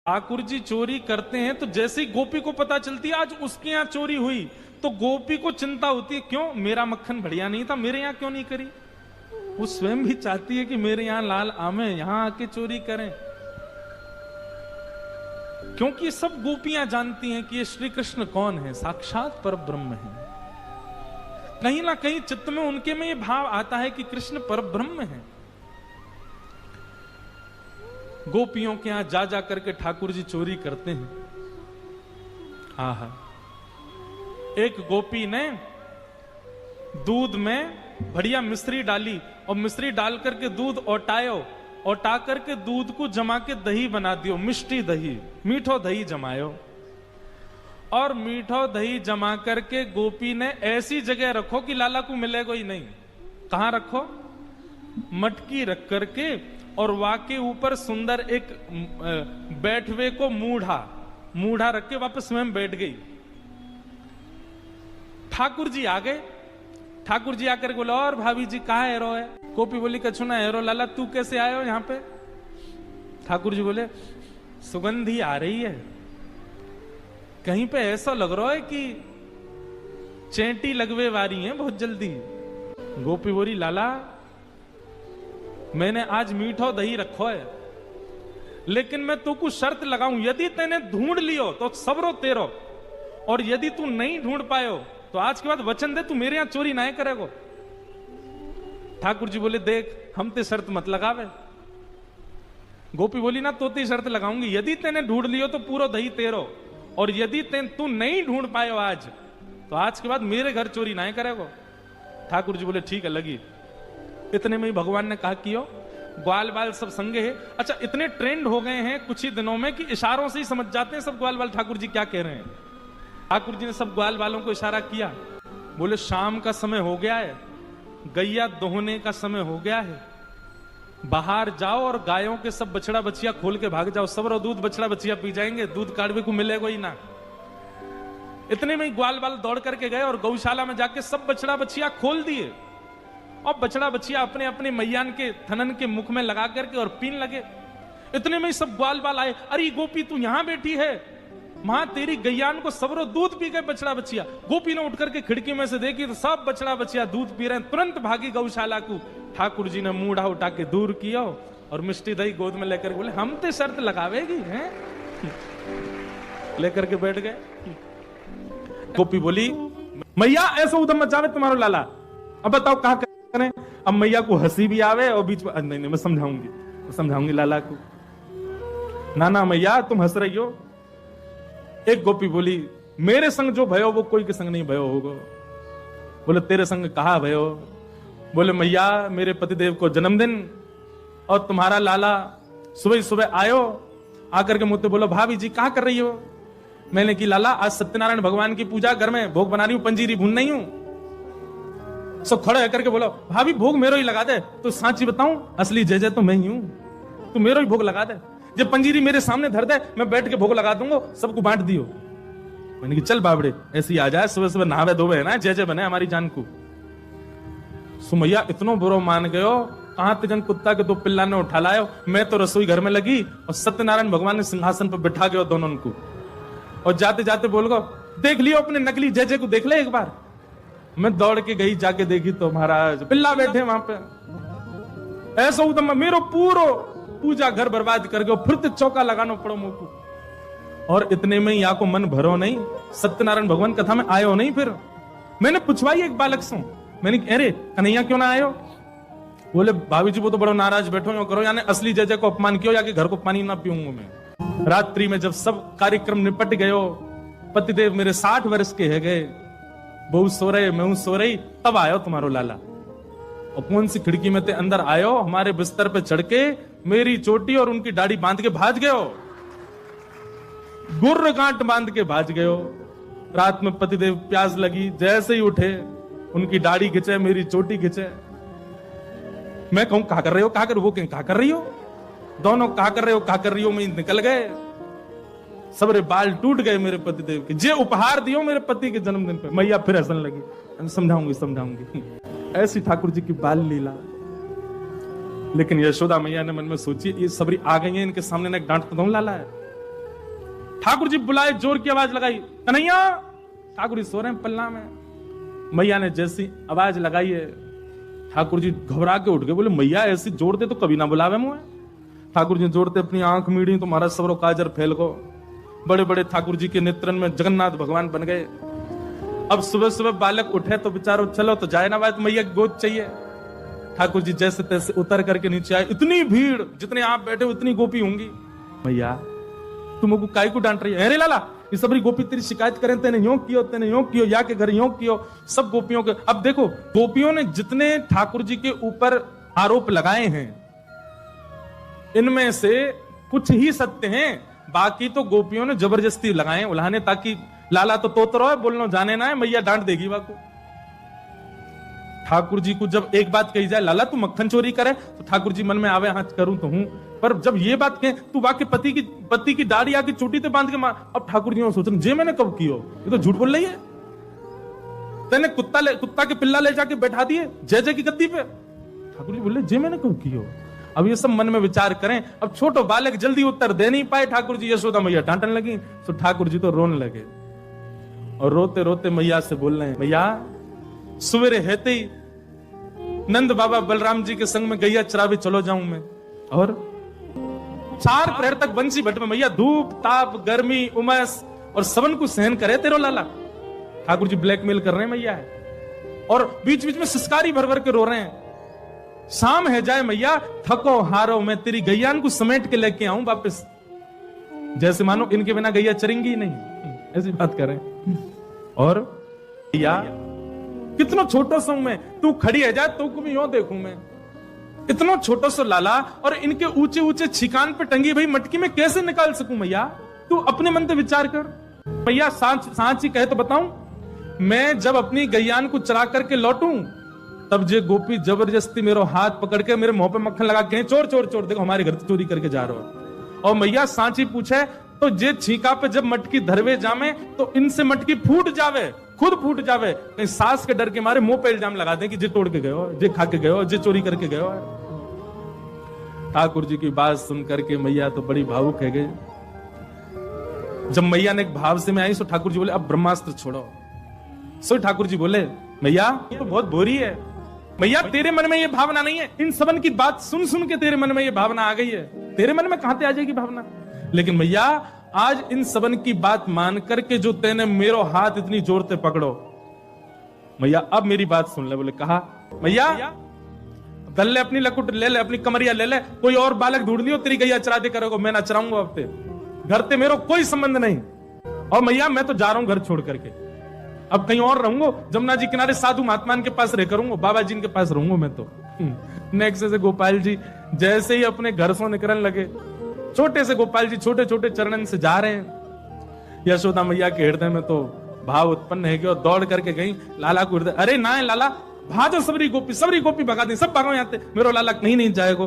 ठाकुर जी चोरी करते हैं तो जैसे ही गोपी को पता चलती है आज उसके यहाँ चोरी हुई तो गोपी को चिंता होती है, क्यों मेरा मक्खन बढ़िया नहीं था, मेरे यहाँ क्यों नहीं करी। वो स्वयं भी चाहती है कि मेरे यहाँ लाल आमे, यहां आके चोरी करें। क्योंकि सब गोपियां जानती हैं कि ये श्री कृष्ण कौन है, साक्षात पर ब्रह्म है। कहीं ना कहीं चित्त में उनके में ये भाव आता है कि कृष्ण पर ब्रह्म है। गोपियों के यहां जा जा करके ठाकुर जी चोरी करते हैं। आहा, एक गोपी ने दूध में बढ़िया मिश्री डाली और मिश्री डाल करके दूध ओटायो, ओटा करके दूध को जमा के दही बना दियो, मिष्टी दही, मीठो दही जमायो। और मीठो दही जमा करके गोपी ने ऐसी जगह रखो कि लाला को मिलेगा ही नहीं। कहां रखो? मटकी रख करके और वाके ऊपर सुंदर एक बैठवे को मूढ़ा रख के वापस स्वयं बैठ गई। ठाकुर जी आ गए। ठाकुर जी आकर बोले, और भाभी जी कहाँ हेरो है? गोपी बोली, कछु ना हेरो। लाला तू कैसे आए हो यहाँ पे? ठाकुर जी बोले, सुगंधी आ रही है, कहीं पे ऐसा लग रहा है कि चेंटी लगवे वारी है बहुत जल्दी। गोपी बोली, लाला मैंने आज मीठो दही रखो है, लेकिन मैं तू को शर्त लगाऊं, यदि तेने ढूंढ लियो तो सबरो तेरो, और यदि तू नहीं ढूंढ पायो तो आज के बाद वचन दे तू मेरे यहां चोरी ना करेगो। ठाकुर जी बोले, देख हम ते शर्त मत लगावे। गोपी बोली, ना तो ते शर्त लगाऊंगी, यदि तेने ढूंढ लियो तो पूरा दही तेरो, और यदि तू नहीं ढूंढ पायो आज तो आज के बाद मेरे घर चोरी ना करेगो। ठाकुर जी बोले, ठीक है लगी। इतने में ही भगवान ने कहा कियो, ग्वाल बाल सब संगे है। अच्छा, इतने ट्रेंड हो गए हैं कुछ ही दिनों में कि इशारों से ही समझ जाते हैं सब ग्वाल बाल ठाकुर जी क्या कह रहे हैं। ठाकुर जी ने सब ग्वाल बालों को इशारा किया, बोले शाम का समय हो गया है, गैया दोहने का समय हो गया है, बाहर जाओ और गायों के सब बछड़ा बछिया खोल के भाग जाओ, सब रो दूध बछड़ा बछिया पी जाएंगे, दूध काढ़वे को मिलेगा ही ना। इतने में ही ग्वाल बाल दौड़ करके गए और गौशाला में जाके सब बछड़ा बछिया खोल दिए, और बछड़ा बछिया अपने अपने मैयान के थनन के मुख में लगा करके और पीन लगे। इतने में ही सब ग्वाल बाल आए, अरे गोपी तू यहां बैठी है, मां तेरी गैयान को सबरो दूध पी गए बछड़ा बछिया। गोपी ने उठ करके खिड़की में से देखी तो सब बछड़ा बछिया दूध पी रहे हैं, तुरंत भागी गौशाला को। ठाकुर जी ने मूढ़ा उठा के दूर किया और मिष्टी दही गोद में लेकर बोले, हम ते शर्त लगावेगी हैं? लेकर के बैठ गए। गोपी बोली, मैया ऐसा उधम मचावे तुम्हारो लाला, अब बताओ कहां करें? अब मैया को हंसी भी आवे और बीच में, नहीं नहीं मैं समझाऊंगी लाला को। ना मैया तुम हंस रही हो। एक गोपी बोली, मेरे संग जो भयो वो कोई के संग नहीं भयो होगा। बोले, तेरे संग कहा भयो? बोले, मैया मेरे पतिदेव को जन्मदिन और तुम्हारा लाला सुबह सुबह आयो, आकर के मुझसे बोलो, भाभी जी कहां कर रही हो? मैंने की लाला आज सत्यनारायण भगवान की पूजा, घर में भोग बना रही हूं, पंजीरी भून नहीं हूं। सब खड़े होकर के बोलो, भाभी भोग मेरो ही लगा दे। तो सांची बताऊं, असली जय जय तो मैं ही हूं, तू मेरो ही भोग लगा दे। जब पंजीरी मेरे सामने धर दे, मैं बैठ के भोग लगा दूंगा, सबको बांट दियो। मैंने कि चल बाबड़े ऐसे ही आ जाए, सुबह सुबह नहावे धोवे है ना, जय जय बने हमारी जान को। सुमैया इतनो बुरो मान गयो, कहां तिजन कुत्ता के दो पिल्ला ने उठा लायो। मैं तो रसोई घर में लगी और सत्यनारायण भगवान ने सिंहासन पर बिठा गयो दोनों को, और जाते जाते बोल गो, देख लियो अपने नकली जय जय को, देख ले एक बार। मैं दौड़ के गई, जाके देखी तो महाराज पिल्ला बैठे वहां पे। ऐसा उदम मेरो पूरो पूजा घर बर्बाद कर गयो, फिर तो चौका लगाना पड़ो मुंह को। और इतने में यहाँ को मन भरो नहीं, सत्यनारायण भगवान कथा में आयो नहीं। फिर मैंने पूछवाई एक बालक से, मैंने अरे कन्हैया क्यों ना आयो? बोले, भाभी जी वो तो बड़ो नाराज बैठो यो करो, यानी असली जय जय को अपमान कियो, या कि घर को पानी ना पीऊंगा मैं। रात्रि में जब सब कार्यक्रम निपट गयो, पतिदेव मेरे 60 वर्ष के है गए, बहू सो रहे, मैं सो रही, तब आयो तुम्हारो लाला। और कौन सी खिड़की में ते अंदर आयो, हमारे बिस्तर पे चढ़ के मेरी चोटी और उनकी दाढ़ी बांध के भाज गयो, गुर्र गांठ बांध के भाज गयो। रात में पतिदेव प्यास लगी, जैसे ही उठे उनकी दाढ़ी खिंचे, मेरी चोटी खिंचे। मैं कहूं कहा कर रहे हो, कहा कर, वो कहें कहा कर रही हो, दोनों कहा कर रही हो, मैं निकल गए। सबरे बाल टूट गए मेरे पतिदेव के, जे उपहार दियो मेरे पति के जन्मदिन पे। मैया फिर हंसने लगी, समझाऊंगी। ऐसी ठाकुर जी की बाल लीला। लेकिन यशोदा मैया ने मन में सोची, ये सबरी आ गई है, इनके सामने ना डांट तो लाला है। ठाकुर जी बुलाए, जोर की आवाज लगाई, कन्हैया। ठाकुर जी सो रहे हैं पल्ला में। मैया ने जैसी आवाज लगाई है, ठाकुर जी घबरा के उठ गए, बोले मैया ऐसी जोड़ दे तो कभी ना बुलावे मुझे। ठाकुर जी जोड़ते अपनी आंख मीड़ी, तुम्हारा सबरो काजर फैल गो। बड़े बड़े ठाकुर जी के नेत्रन में जगन्नाथ भगवान बन गए। अब सुबह सुबह बालक उठे तो बेचारो चलो तो जाए ना, बात मैया की गोद चाहिए। ठाकुर जी जैसे तैसे उतर करके नीचे आए। इतनी भीड़, जितने आप बैठे उतनी गोपी होंगी। मैया तुमको काई को डांट रही है? अरे लाला, ये सबरी गोपी तेरी शिकायत करें, तेने यूं कियो, या के घर यूं कियो, सब गोपियों के। अब देखो, गोपियों ने जितने ठाकुर जी के ऊपर आरोप लगाए हैं, इनमें से कुछ ही सत्य हैं, बाकी तो गोपियों ने जबरदस्ती लगाए उल्हाने, ताकि लाला तो तोतरो है, बोलनो जाने ना है, मैया डांट देगी वाको। ठाकुर जी को जब एक बात कही जाए, लाला तू मक्खन चोरी करे, तो ठाकुर जी मन में आवे, हाँ करूं तो हूं, पर जब ये बात कहे तू वाके पति की दाढ़ी आके चोटी ते बांध के मार, अब ठाकुर जी सोच रहे जे मैंने कब कियो, ये तो झूठ बोल रही है। तेने कुत्ता के पिल्ला ले जाके बैठा दिए जय जय की गद्दी पे। ठाकुर जी बोले जे मैंने कब कियो। अब ये सब मन में विचार करें। अब छोटो बालक जल्दी उत्तर दे नहीं पाए। ठाकुर जी यशोदा मैया डांटने लगी, तो ठाकुर जी तो रोने लगे और रोते रोते मैया से बोल रहे हैं, मैया सवेरे हेते ही नंद बाबा बलराम जी के संग में गैया चरावे चलो जाऊं मैं, और 4 प्रहर तक बंसी भट्ट में मैया धूप ताप गर्मी उमस और सबन को सहन करे तेरो लाला। ठाकुर जी ब्लैकमेल कर रहे हैं मैया है, और बीच बीच में सिसकारी भर भर के रो रहे हैं। शाम है जाए मैया, थको हारो मैं तेरी गैयान को समेट के लेके आऊं वापस, जैसे मानो इनके बिना गैया चरेंगी ही नहीं, ऐसी बात कर रहे हैं। और भैया कितना छोटा सा मैं, तू खड़ी है जा तो भी यूं देखूं मैं, इतना छोटा सा लाला, और इनके ऊंचे ऊंचे छिकान पे टंगी भाई मटकी में कैसे निकाल सकूं मैया? तू अपने मन से विचार कर। मैया सांच ही कहे तो बताऊं, मैं जब अपनी गैयान को चरा करके लौटूं, तब जे गोपी जबरदस्ती मेरा हाथ पकड़ के मेरे मुंह पे मक्खन लगा के चोर चोर चोर, देखो हमारे घर चोरी करके जा रहे हो। और मैया सांची पूछे तो जे छीका पे जब मटकी धरवे जामे, तो इनसे मटकी फूट जावे, खुद फूट जावे, कहीं सास के डर के मारे मुंह पे इल्जाम लगा दे कि जे तोड़ के गए हो, जे खा के गए हो, जे चोरी करके गए हो। ठाकुर जी की बात सुन करके मैया तो बड़ी भावुक है गई। जब मैया ने एक भाव से में आई, सो ठाकुर जी बोले अब ब्रह्मास्त्र छोड़ो। सो ठाकुर जी बोले मैया ये तो बहुत बोरी है, मैया तेरे मन में ये भावना नहीं है, इन सबन की बात सुन सुन के तेरे मन में ये भावना आ गई है, तेरे मन में कहां से आ जाएगी भावना? लेकिन मैया आज इन सबन की बात मान करके जो तेने मेरो हाथ इतनी जोर से पकड़ो, मैया अब मेरी बात सुन ले। बोले कहा मैया दल ले अपनी लकुट ले ले, अपनी कमरिया ले ले, कोई और बालक ढूंढ लियो, तेरी गैया चरा दे करोगे, मैं ना चराऊंगा अब ते, घर ते मेरो कोई संबंध नहीं। और मैया मैं तो जा रहा हूं घर छोड़ करके, अब कहीं और रहूंगा, जमुना जी किनारे साधु महात्मान के पास रह करूंगा, बाबा जी के पास रहूंगा मैं तो। नेक्स्ट से गोपाल जी जैसे ही अपने घर से निकलने लगे, छोटे से गोपाल जी छोटे छोटे चरणन से जा रहे हैं, यशोदा मैया के हृदय में तो भाव उत्पन्न है कि और दौड़ करके गई लाला को हृदय, अरे ना लाला भाजो सबरी गोपी भगा दी, सब भागो यहाँ से, मेरो लाला कहीं नहीं जाएगो।